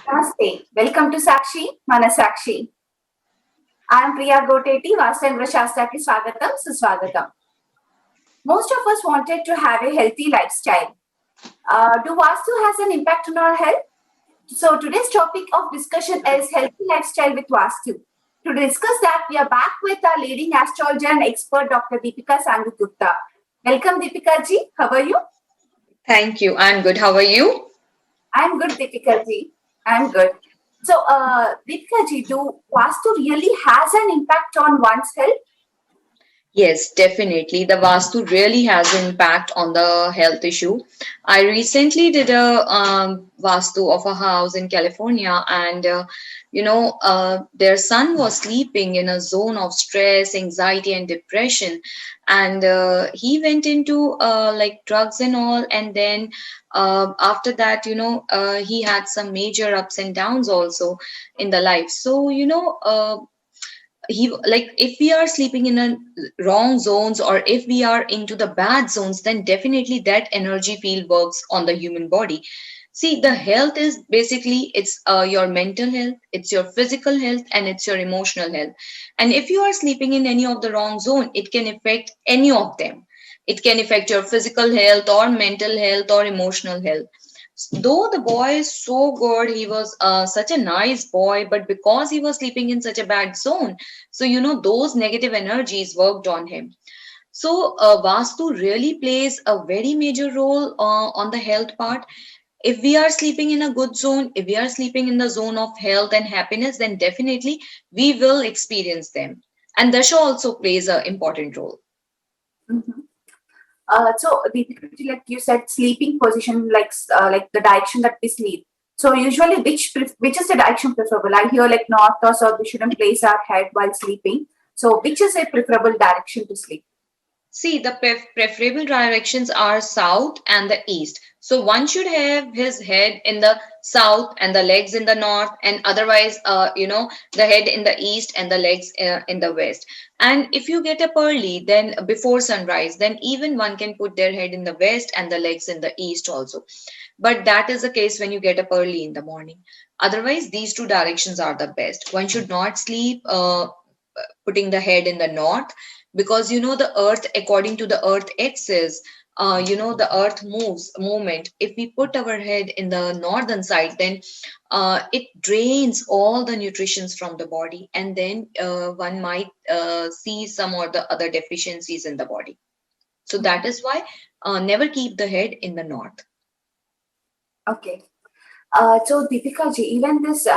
Namaste. Welcome to Sakshi, Mana Sakshi. I am Priya Goteti, Vastangra Shastraki Swagatam, Suswagatam. Most of us wanted to have a healthy lifestyle. Do Vastu has an impact on our health? So today's topic of discussion is healthy lifestyle with Vastu. To discuss that, we are back with our leading astrologer and expert, Dr. Deepika Sangupta. Welcome, Deepika ji. How are you? Thank you. I'm good. How are you? I'm good, Deepika ji. I'm good. So, Deepika ji, do Vastu really has an impact on one's health? Yes, definitely. The Vastu really has an impact on the health issue. I recently did a Vastu of a house in California, and their son was sleeping in a zone of stress, anxiety, and depression. And he went into like drugs and all, and then after that, he had some major ups and downs also in the life. So, he like if we are sleeping in a wrong zones or if we are into the bad zones, then definitely that energy field works on the human body. See, the health is basically it's your mental health, it's your physical health, and it's your emotional health. And if you are sleeping in any of the wrong zone, it can affect any of them. It can affect your physical health or mental health or emotional health. Though the boy is so good, he was such a nice boy, but because he was sleeping in such a bad zone, so those negative energies worked on him. So Vastu really plays a very major role on the health part. If we are sleeping in a good zone, if we are sleeping in the zone of health and happiness, then definitely we will experience them. And Dasha also plays an important role. Mhm. So, Deepika ji, like you said, sleeping position, like the direction that we sleep. So, usually, which is the direction preferable? I hear like north or south. We shouldn't place our head while sleeping. So, which is a preferable direction to sleep? See, the preferable directions are south and the east. So one should have his head in the south and the legs in the north, and otherwise, the head in the east and the legs in the west. And if you get up early, then before sunrise, then even one can put their head in the west and the legs in the east also. But that is the case when you get up early in the morning. Otherwise, these two directions are the best. One should not sleep putting the head in the north, because the earth, according to the earth axis, the earth moves movement. If we put our head in the northern side, then it drains all the nutritions from the body, and then one might see some or the other deficiencies in the body. So that is why never keep the head in the north. Okay. So, Deepika ji, even this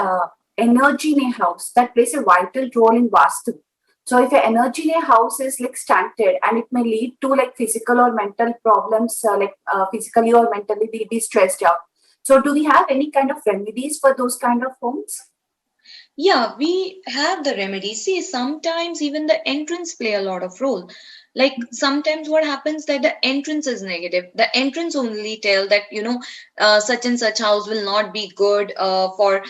energy in a house that plays a vital role in Vastu. So, if the energy in a house is like stunted and it may lead to like physical or mental problems, physically or mentally they'll be stressed out. So, do we have any kind of remedies for those kind of homes? Yeah, we have the remedy. See, sometimes even the entrance play a lot of role. Like sometimes what happens that the entrance is negative. The entrance only tell that such and such house will not be good for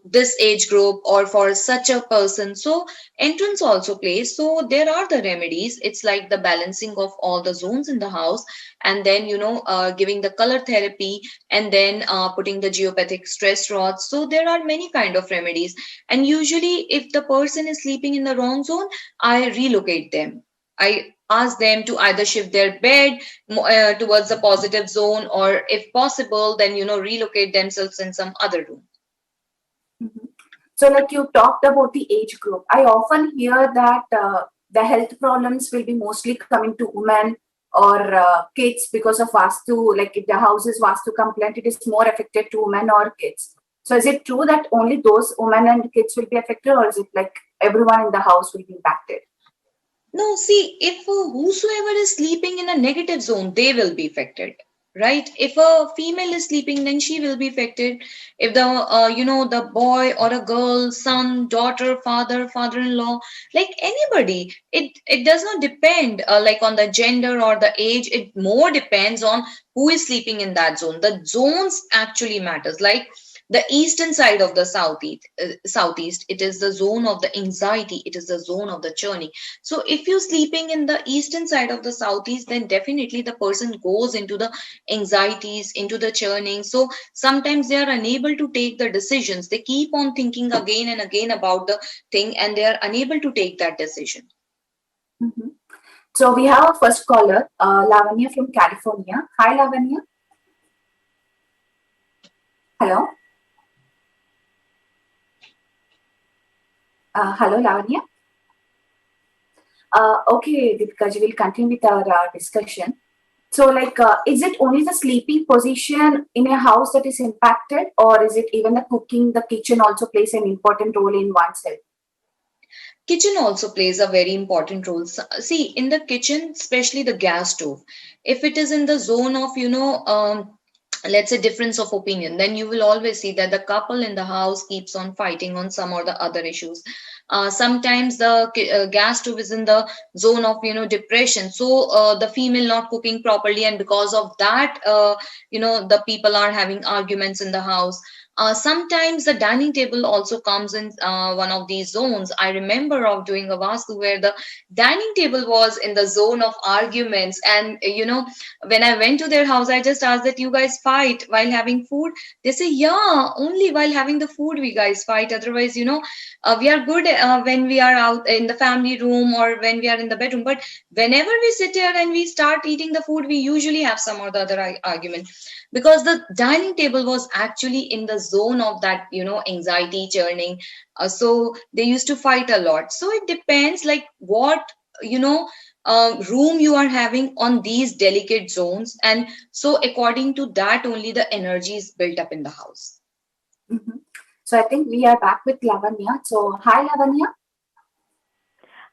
this age group or for such a person. So entrance also plays. So there are the remedies. It's like the balancing of all the zones in the house, and then giving the color therapy, and then putting the geopathic stress rods. So there are many kind of remedies, and usually, if the person is sleeping in the wrong zone, I relocate them. I ask them to either shift their bed towards the positive zone, or if possible, then relocate themselves in some other room. Mhm. So, like you talked about the age group, I often hear that the health problems will be mostly coming to women or kids because of Vastu. Like if the house is Vastu compliant, it is more affected to women or kids. So, is it true that only those women and kids will be affected, or is it like everyone in the house will be impacted? No, see, if whosoever is sleeping in a negative zone, they will be affected, right? If a female is sleeping, then she will be affected. If the boy or a girl, son, daughter, father, father-in-law, like anybody, it does not depend like on the gender or the age. It more depends on who is sleeping in that zone. The zones actually matters. Like The eastern side of the southeast, it is the zone of the anxiety, it is the zone of the churning. So if you're sleeping in the eastern side of the southeast, then definitely the person goes into the anxieties, into the churning. So sometimes they are unable to take the decisions, they keep on thinking again and again about the thing, and they are unable to take that decision. Mhm. So we have our first caller, Lavanya from California. Hi, Lavanya. Hello. Hello, Lavanya. Okay, Deepika, we'll continue with our discussion. So, is it only the sleeping position in a house that is impacted, or is it even the cooking, the kitchen also plays an important role in one's health? Kitchen also plays a very important role. See, in the kitchen, especially the gas stove, if it is in the zone of, let's say difference of opinion, then you will always see that the couple in the house keeps on fighting on some or the other issues. Sometimes the gas stove is in the zone of, depression, so the female not cooking properly, and because of that, the people are having arguments in the house. Sometimes the dining table also comes in one of these zones. I remember of doing a vastu where the dining table was in the zone of arguments, and when I went to their house, I just asked that you guys fight while having food. They say, yeah, only while having the food we guys fight. Otherwise, we are good when we are out in the family room or when we are in the bedroom. But whenever we sit here and we start eating the food, we usually have some or the other argument, because the dining table was actually in the zone of that, anxiety churning. So they used to fight a lot. So it depends, like what, you know room you are having on these delicate zones, and so according to that only the energy is built up in the house. Mhm. So I think we are back with Lavanya. So hi, Lavanya.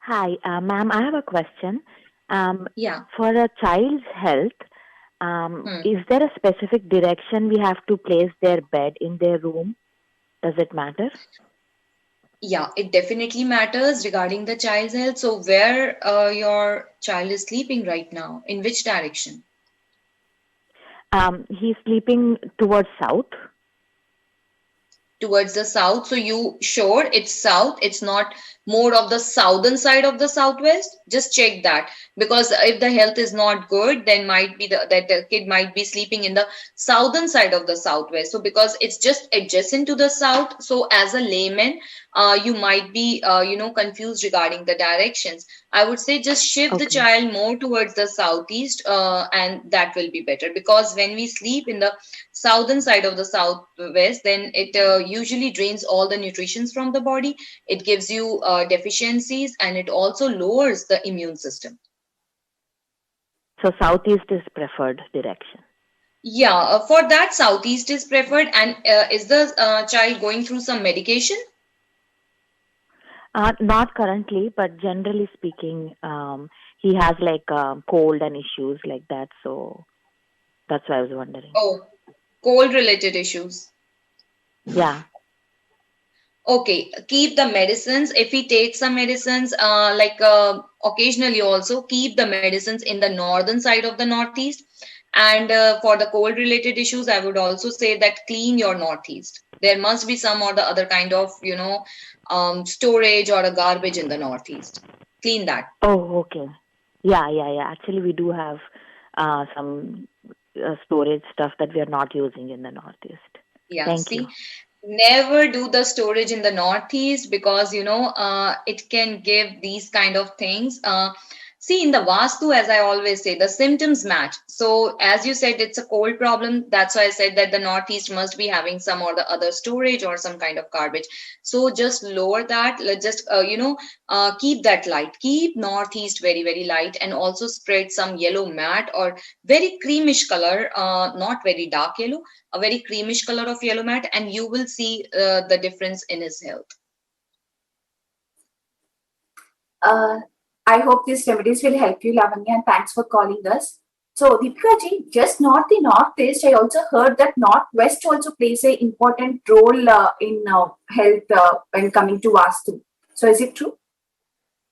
Hi, ma'am. I have a question. Yeah. For a child's health, Hmm. is there a specific direction we have to place their bed in their room? Does it matter? Yeah, it definitely matters regarding the child's health. So where your child is sleeping right now, in which direction? He's sleeping towards south. Towards the south. So you sure it's south? It's not more of the southern side of the southwest? Just check that, because if the health is not good, then might be that the kid might be sleeping in the southern side of the southwest. So because it's just adjacent to the south, so as a layman, you might be confused regarding the directions. I would say just shift the Okay. child more towards the southeast, and that will be better, because when we sleep in the southern side of the southwest, then it usually drains all the nutritions from the body. It gives you deficiencies, and it also lowers the immune system. So southeast is preferred direction. Yeah, for that southeast is preferred. And is the child going through some medication? Not currently, but generally speaking, he has like cold and issues like that. So that's why I was wondering. Oh, cold related issues. Yeah. Okay, keep the medicines. If he takes some medicines, occasionally also keep the medicines in the northern side of the northeast. And for the cold related issues, I would also say that clean your northeast. There must be some or the other kind of, storage or a garbage in the northeast. Clean that. Oh, okay. Yeah. Actually, we do have some storage stuff that we are not using in the Northeast. Yeah, Thank you. see, never do the storage in the northeast, because it can give these kind of things. See, in the vastu, as I always say, the symptoms match. So as you said, it's a cold problem. That's why I said that the northeast must be having some or the other storage or some kind of garbage. So just lower that. Let's just keep that light. Keep northeast very very light, and also spread some yellow mat or very creamish color, not very dark yellow, a very creamish color of yellow mat, and you will see the difference in his health. Uh, I hope these remedies will help you, Lavanya, and thanks for calling us. So, Deepika ji, just not the northeast, I also heard that northwest also plays an important role in health when coming to Vastu. So, is it true?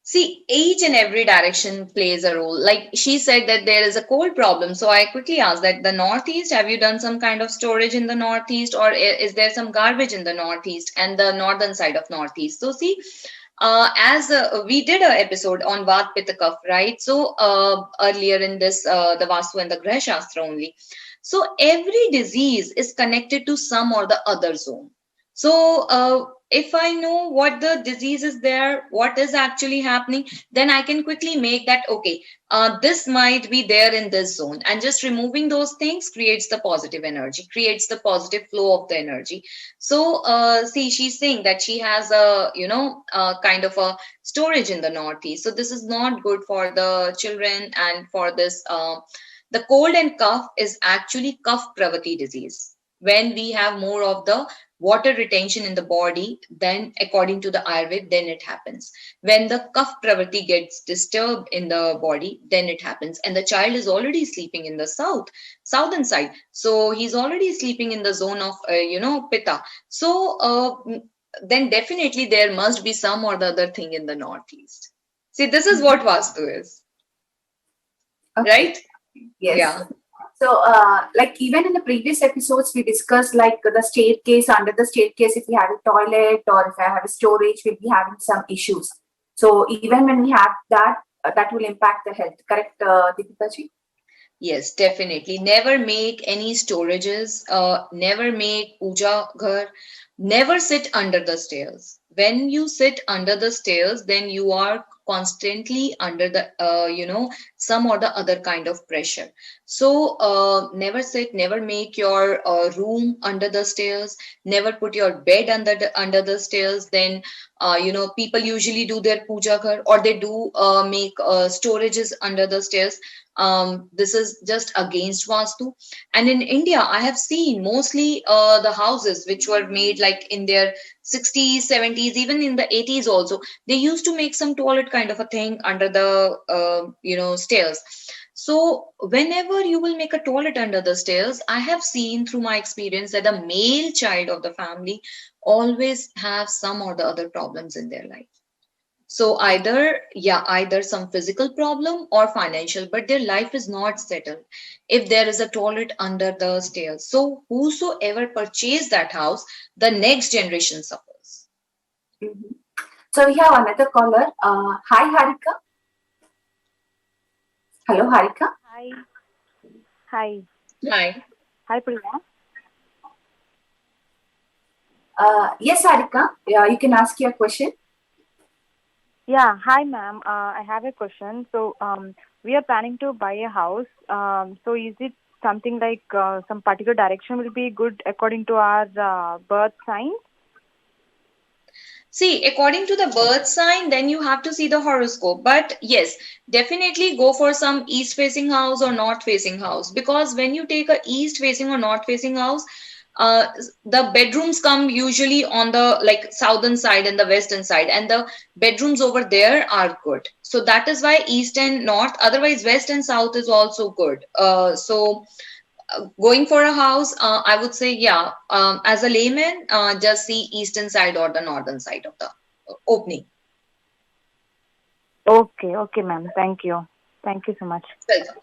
See, each and every direction plays a role. Like she said that there is a cold problem. So I quickly asked that the Northeast, have you done some kind of storage in the Northeast, or is there some garbage in the Northeast and the northern side of Northeast? So see, as we did a episode on Vat Pitta Kapha, right? So earlier in this, the Vastu and the Graha Shastra only. So every disease is connected to some or the other zone. So if I know what the disease is there, what is actually happening, then I can quickly make that, okay, this might be there in this zone. And just removing those things creates the positive energy, creates the positive flow of the energy. So see, she's saying that she has a, kind of a storage in the Northeast. So this is not good for the children and for this. The cold and cough is actually cough pravati disease. When we have more of the water retention in the body, then according to the Ayurveda, then it happens. When the kapha pravati gets disturbed in the body, then it happens. And the child is already sleeping in the southern side. So he's already sleeping in the zone of, pitta. So then definitely there must be some or the other thing in the Northeast. See, this is what Vastu is, Okay. right? Yes. Yeah. So, like even in the previous episodes, we discussed like the staircase, under the staircase, if we have a toilet or if I have a storage, we'll be having some issues. So even when we have that, that will impact the health. Correct, Deepika ji? Yes, definitely. Never make any storages, never make puja ghar, never sit under the stairs. When you sit under the stairs, then you are constantly under the, some or the other kind of pressure. So never sit, never make your room under the stairs, never put your bed under the stairs. Then, people usually do their puja ghar, or they do make storages under the stairs. This is just against Vastu. And in India, I have seen mostly the houses which were made like in their 60s, 70s, even in the 80s also. They used to make some toilet kind of a thing under the, stairs. So whenever you will make a toilet under the stairs, I have seen through my experience that the male child of the family always have some or the other problems in their life. So either some physical problem or financial, but their life is not settled if there is a toilet under the stairs. So whosoever purchased that house, the next generation suffers. Mhm. So we have another caller. Hi, Harika. Hello, Harika. Hi. Hi. Hi. Hi, Priya. Yes, Harika. Yeah, you can ask your question. Yeah, hi, ma'am. I have a question. So, we are planning to buy a house. So, is it something like some particular direction will be good according to our birth sign? See, according to the birth sign, then you have to see the horoscope. But yes, definitely go for some east facing house or north facing house, because when you take a east facing or north facing house, uh, the bedrooms come usually on the like southern side and the western side, and the bedrooms over there are good. So that is why east and north. Otherwise, west and south is also good. So going for a house, I would say, yeah, as a layman, just see eastern side or the northern side of the opening. Okay, okay, ma'am. Thank you. Thank you so much. Welcome.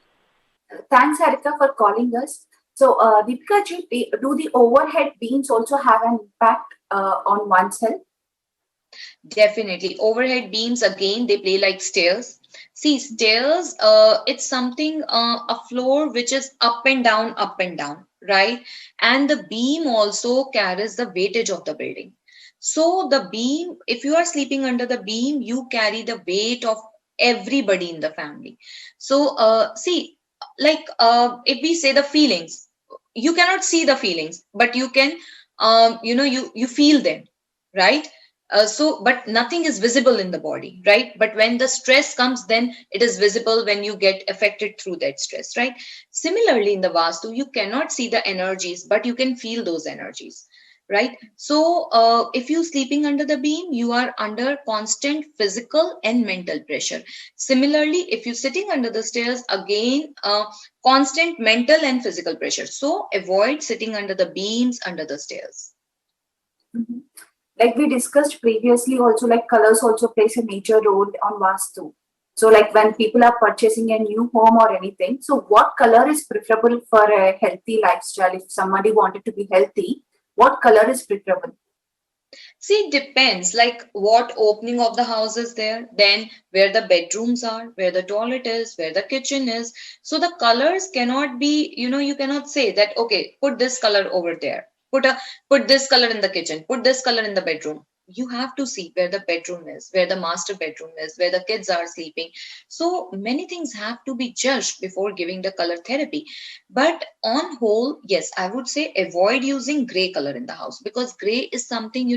Thanks, Harika, for calling us. So, Deepika ji, do the overhead beams also have an impact on one's health? Definitely. Overhead beams, again, they play like stairs. See, stairs, it's something, a floor which is up and down, right? And the beam also carries the weightage of the building. So the beam, if you are sleeping under the beam, you carry the weight of everybody in the family. So, see, like if we say the feelings, you cannot see the feelings, but you can, you feel them, right? But nothing is visible in the body, right? But when the stress comes, then it is visible when you get affected through that stress, right? Similarly, in the Vastu, you cannot see the energies, but you can feel those energies, right? So, if you sleeping under the beam, you are under constant physical and mental pressure. Similarly, if you sitting under the stairs, again, constant mental and physical pressure. So, avoid sitting under the beams, under the stairs. Mhm. like we discussed previously also, like colors also plays a major role on Vastu. So like when people are purchasing a new home or anything, so what color is preferable for a healthy lifestyle? If somebody wanted to be healthy, what color is preferable? See, it depends, like what opening of the house is there, then where the bedrooms are, where the toilet is, where the kitchen is. So the colors cannot be, you cannot say that, okay, put this color over there, put this color in the kitchen, put this color in the bedroom. You have to see where the bedroom is, where the master bedroom is, where the kids are sleeping. So many things have to be judged before giving the color therapy. But on whole, yes, I would say avoid using gray color in the house, because gray is something,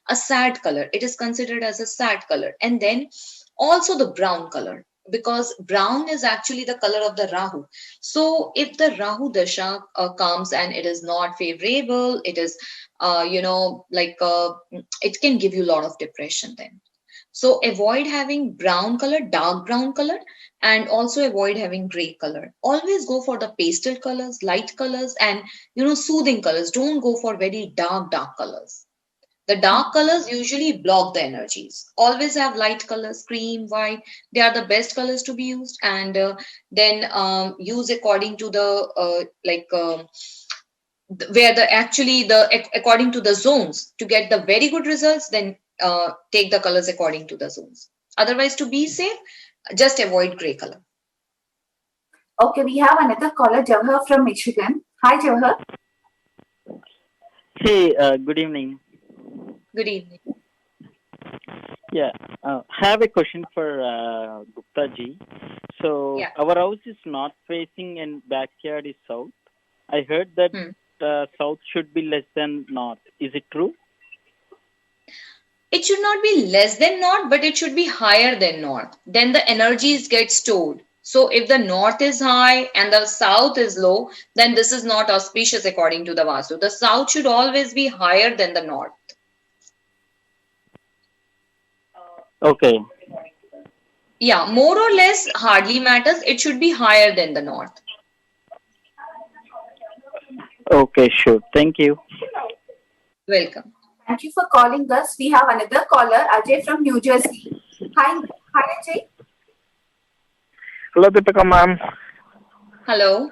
a sad color. It is considered as a sad color. And then also the brown color, because brown is actually the color of the Rahu. So if the Rahu Dasha comes and it is not favorable, it is, it can give you a lot of depression then. So avoid having brown color, dark brown color, and also avoid having gray color. Always go for the pastel colors, light colors, and soothing colors. Don't go for very dark colors. The dark colors usually block the energies. Always have light colors, cream, white. They are the best colors to be used. And then use according to the where the actually according to the zones to get the very good results. Then take the colors according to the zones. Otherwise, to be safe, just avoid gray color. Okay, we have another caller, Jawahar from Michigan. Hi, Jawahar. Hey, good evening. Good evening. Yeah, I have a question for Gupta ji. So, Yeah. our house is north facing and backyard is south. I heard that south should be less than north. Is it true? It should not be less than north, but it should be higher than north. Then the energies get stored. So if the north is high and the south is low, then this is not auspicious according to the Vastu. The south should always be higher than the north. Okay. Yeah, more or less hardly matters. It should be higher than the north. Okay, sure. Thank you. Welcome. Thank you for calling us. We have another caller, Ajay from New Jersey. Hi, Ajay. Hello, Deepika ma'am. Hello.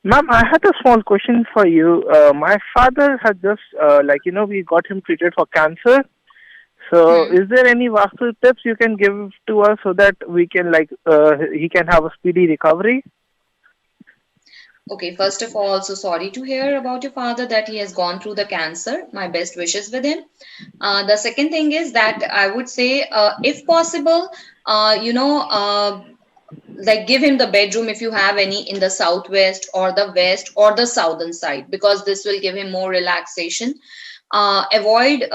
Ma'am, I had a small question for you. My father had just, we got him treated for cancer. So, is there any Vastu tips you can give to us so that we can, he can have a speedy recovery? Okay, first of all, so sorry to hear about your father that he has gone through the cancer. My best wishes with him. The second thing is that I would say, if possible, like give him the bedroom if you have any in the southwest or the west or the southern side, because this will give him more relaxation. Avoid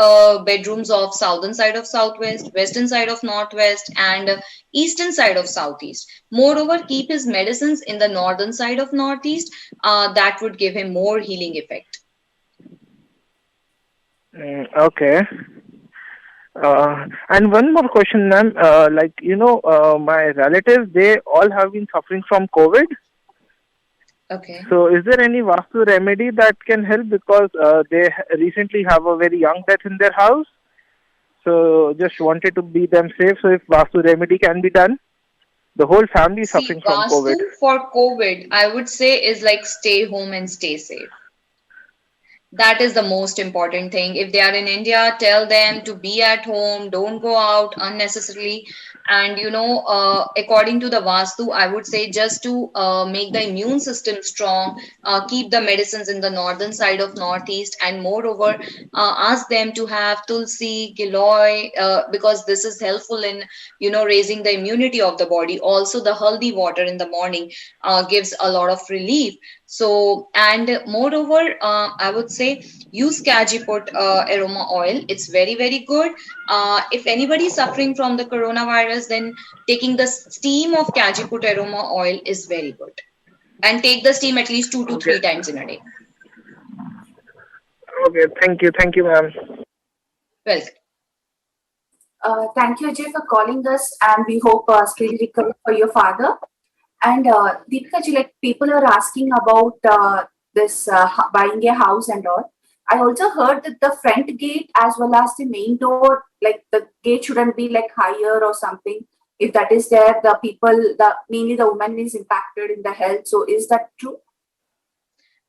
bedrooms of southern side of southwest, western side of northwest, and eastern side of southeast. Moreover, keep his medicines in the northern side of northeast. That would give him more healing effect. Okay. And one more question, ma'am. My relatives, they all have been suffering from COVID. Okay. So, is there any Vastu remedy that can help, because they recently have a very young death in their house? So, just wanted to be them safe. So, if Vastu remedy can be done, the whole family is suffering from COVID. Vastu for COVID, I would say, is like stay home and stay safe. That is the most important thing. If they are in India, tell them to be at home, don't go out unnecessarily. And according to the Vastu, I would say just to make the immune system strong, keep the medicines in the northern side of northeast, and moreover, ask them to have tulsi, giloy, because this is helpful in raising the immunity of the body. Also, the haldi water in the morning gives a lot of relief. So, and moreover, I would say use Kajiput aroma oil. It's very, very good. If anybody is suffering from the coronavirus, then taking the steam of Kajiput aroma oil is very good. And take the steam at least 2 to 3 times in a day. Okay, thank you. Thank you, ma'am. Welcome. Thank you, Ajay, for calling us, and we hope speedy recovery for your father. And Deepika ji, like people are asking about this buying a house and all. I also heard that the front gate as well as the main door, like the gate shouldn't be like higher or something. If that is there, the people, the mainly the woman is impacted in the health. So is that true?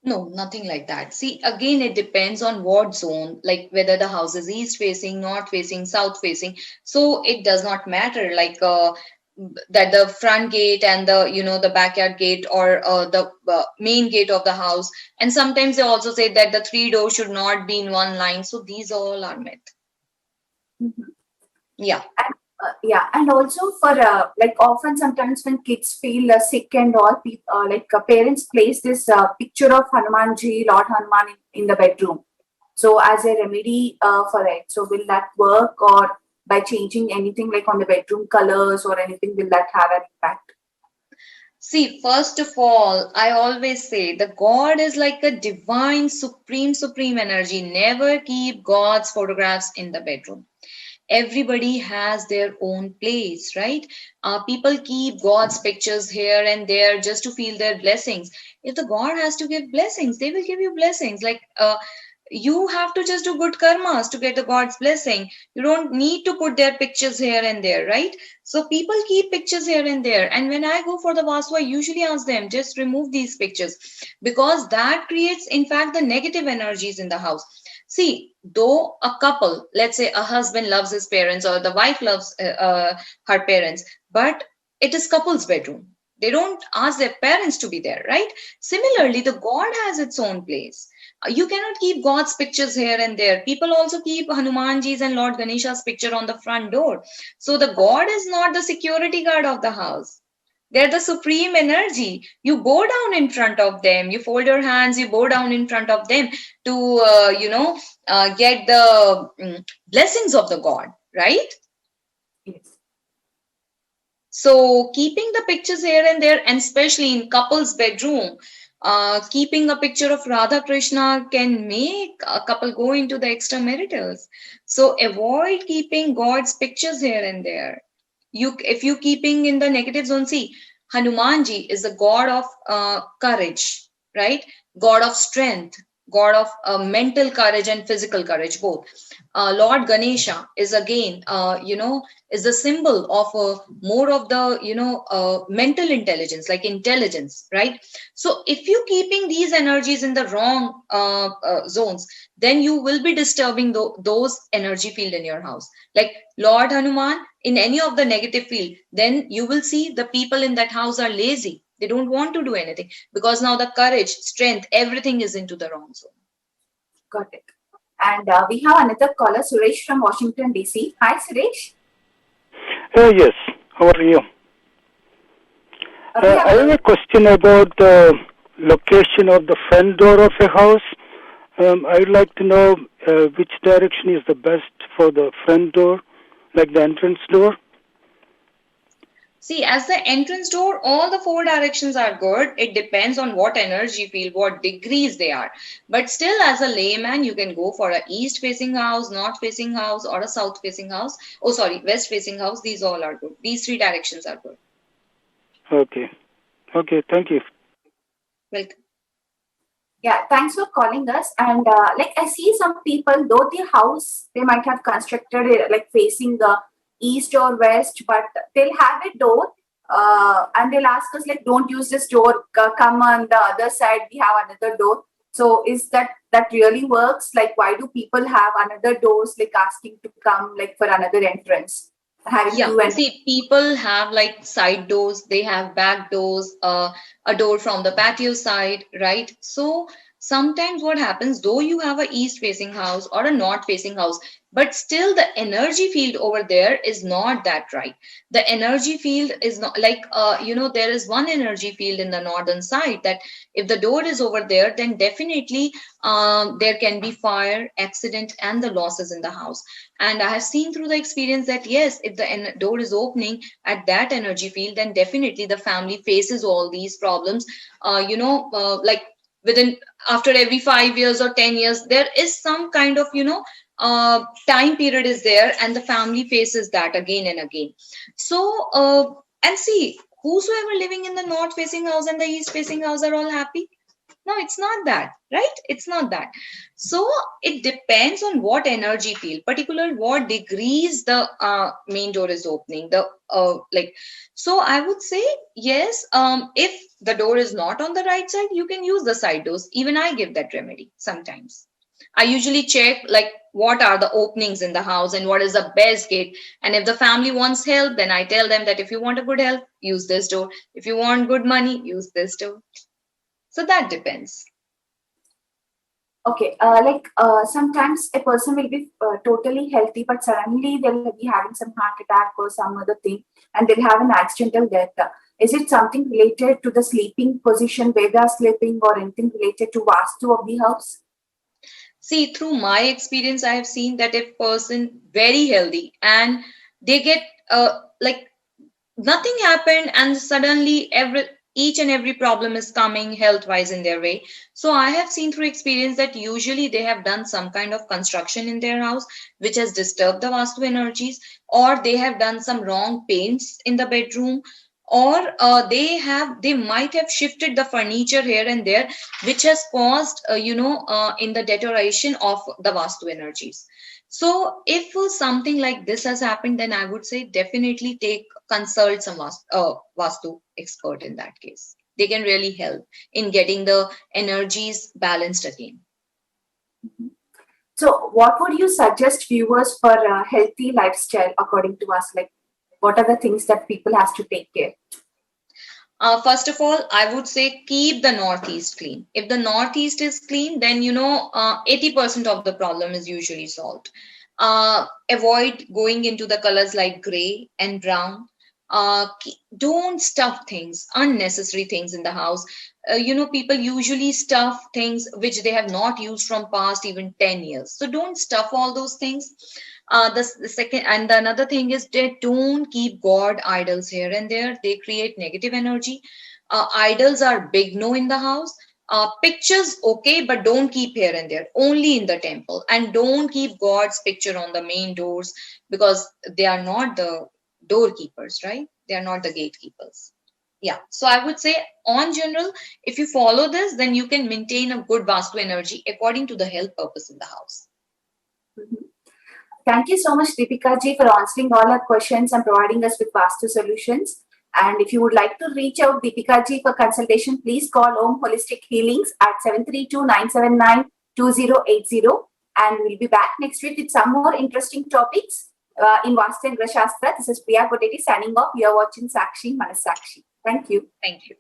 No, nothing like that. See, again, it depends on what zone, like whether the house is east facing, north facing, south facing. So it does not matter, like that the front gate and the the backyard gate or the main gate of the house. And sometimes they also say that the three doors should not be in one line. So these all are myth. Mhm. Yeah. Yeah, and also for like often sometimes when kids feel sick and all, parents place this picture of Hanumanji, Lord Hanuman in the bedroom. So as a remedy for it, so will that work, or by changing anything like on the bedroom colors or anything, will that have an impact? See, first of all, I always say the God is like a divine, supreme energy. Never keep God's photographs in the bedroom. Everybody has their own place, right? People keep God's pictures here and there just to feel their blessings. If the God has to give blessings, they will give you blessings. Like you have to just do good karmas to get the God's blessing. You don't need to put their pictures here and there, right? So people keep pictures here and there. And when I go for the Vastu, I usually ask them, just remove these pictures, because that creates, in fact, the negative energies in the house. See, though a couple, let's say a husband loves his parents or the wife loves her parents, but it is couple's bedroom. They don't ask their parents to be there, right? Similarly, the God has its own place. You cannot keep God's pictures here and there. People also keep Hanumanji's and Lord Ganesha's picture on the front door. So the God is not the security guard of the house. They're the supreme energy. You bow down in front of them. You fold your hands. You bow down in front of them to, get the blessings of the God, right? Yes. So keeping the pictures here and there, and especially in couple's bedroom, keeping a picture of Radha Krishna can make a couple go into the extramaritals. So avoid keeping God's pictures here and there. If you keeping in the negative zone, see, Hanumanji is the god of courage, right? God of strength, god of mental courage and physical courage both. Lord Ganesha is again, is the symbol of more of the mental intelligence, like intelligence, right? So if you keeping these energies in the wrong zones, then you will be disturbing those energy field in your house. Like Lord Hanuman in any of the negative field, then you will see the people in that house are lazy. They don't want to do anything because now the courage, strength, everything is into the wrong zone. Got it. And we have another caller, Suresh from Washington, D.C. Hi, Suresh. Yes. How are you? We I have a question about the location of the front door of a house. I would like to know which direction is the best for the front door, like the entrance door. See, as the entrance door, all the four directions are good. It depends on what energy field, what degrees they are. But still, as a layman, you can go for a east facing house, north facing house, or a south facing house. Oh, sorry, west facing house. These all are good. These three directions are good. Okay. Okay, thank you. Welcome. Yeah, thanks for calling us. And like I see some people, though the house they might have constructed it like facing the east or west, but they'll have a door and they'll ask us like, don't use this door, come on the other side, we have another door. So is that really works? Like, why do people have another doors like asking to come like for another entrance? Having Yeah, two and see, people have like side doors, they have back doors, a door from the patio side, right? So sometimes what happens, though you have a east facing house or a north facing house, but still the energy field over there is not that right. The energy field is not like, there is one energy field in the northern side that if the door is over there, then definitely there can be fire, accident, and the losses in the house. And I have seen through the experience that yes, if the door is opening at that energy field, then definitely the family faces all these problems. Like within after every 5 years or 10 years, there is some kind of time period is there, and the family faces that again and again. So and see, whosoever living in the north facing house and the east facing house are all happy. No, it's not that, right? It's not that. So it depends on what energy field, particular what degrees the main door is opening. So I would say yes. If the door is not on the right side, you can use the side doors. Even I give that remedy sometimes. I usually check like what are the openings in the house and what is the best gate. And if the family wants help, then I tell them that if you want a good help, use this door. If you want good money, use this door. So that depends. Okay, sometimes a person will be totally healthy, but suddenly they'll be having some heart attack or some other thing, and they'll have an accidental death. Is it something related to the sleeping position where they are sleeping, or anything related to Vastu of the house? See, through my experience, I have seen that if person very healthy and they get like nothing happened and suddenly each and every problem is coming health wise in their way. So I have seen through experience that usually they have done some kind of construction in their house which has disturbed the vastu energies, or they have done some wrong paints in the bedroom, or they might have shifted the furniture here and there, which has caused in the deterioration of the vastu energies. So if something like this has happened, then I would say definitely consult some vastu expert in that case. They can really help in getting the energies balanced again. So, what would you suggest viewers for a healthy lifestyle according to us? Like, what are the things that people has to take care? First of all, I would say keep the northeast clean. If the northeast is clean, then 80% of the problem is usually solved. Avoid going into the colors like gray and brown. Don't stuff things, unnecessary things in the house. People usually stuff things which they have not used from past even 10 years. So don't stuff all those things. The second and the another thing is they don't keep god idols here and there. They create negative energy. Idols are big no in the house. Pictures okay, but don't keep here and there, only in the temple. And don't keep god's picture on the main doors, because they are not the doorkeepers, right? They are not the gatekeepers. Yeah, so I would say on general, if you follow this, then you can maintain a good vastu energy according to the health purpose in the house. Thank you so much, Deepika ji, for answering all our questions and providing us with Vastu solutions. And if you would like to reach out Deepika ji for consultation, please call Om Holistic Healings at 732-979-2080. And we'll be back next week with some more interesting topics in Vastu and Grashastra. This is Priya Koteti signing off. You are watching Sakshi Manasakshi. Thank you. Thank you.